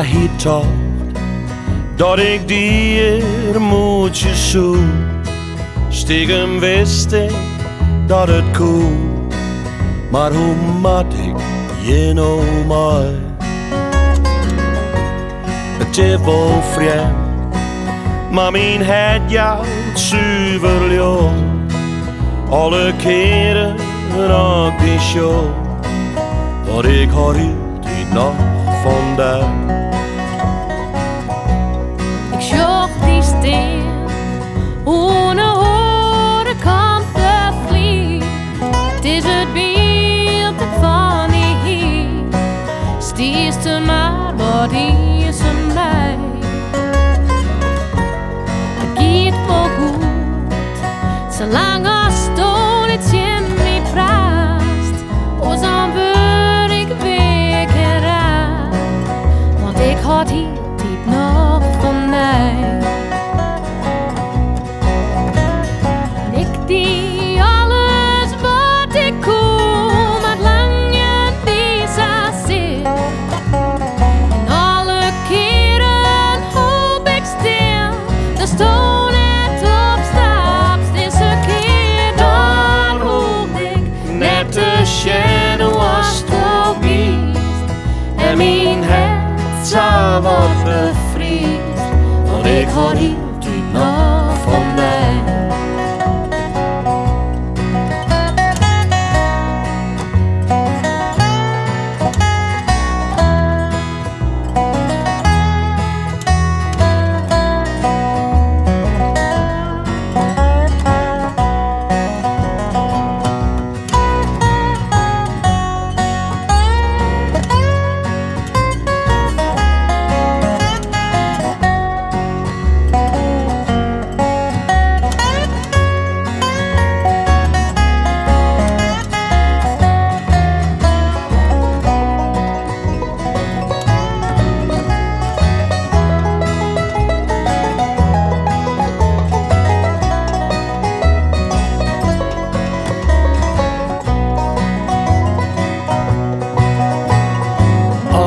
hittocht dat ik die moedjes zoek. Stiekem wist ik dat het kon, maar hoe mat ik je nou maar? Het is wel vreemd, maar mijn het jou zuiver jong. Alle keren raak die show, wat ik hoor die nog vandaag. Ik zocht die steen, ohne horen kan de vlieg. Het is het beeld van die hier, stieste maar wat hier is een mij. Het gaat wel goed, zolang als stoel het je me praat. O, dan word ik weer geraakt, want ik had hier diep nog van mij. En ik die alles wat ik kon, maar lang je die zit. En alle keren hoop ik stil, de stoel net op staps. Deze keer dan hoop ik net de shadow was toch niet. En mijn hart zou wat bevriest, want ik hoor hier diep nog van mij.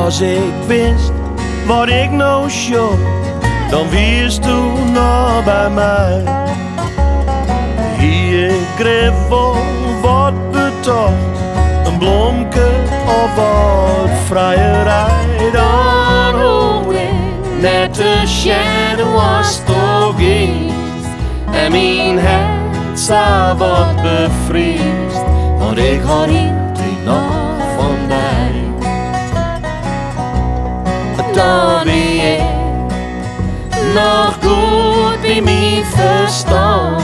Als ik wist wat ik nou show, dan wist toen nog bij mij. Hier kreeg wel wat betocht, een blomke of wat vrijerij. Dan hoor ik net de shadow was toch iets, en mijn hart zou wat bevriest, want ik had hier nog van mij. Dan ben ik nog goed bij mijn verstand,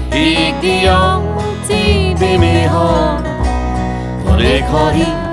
ik die altijd bij mij had, want ik had hier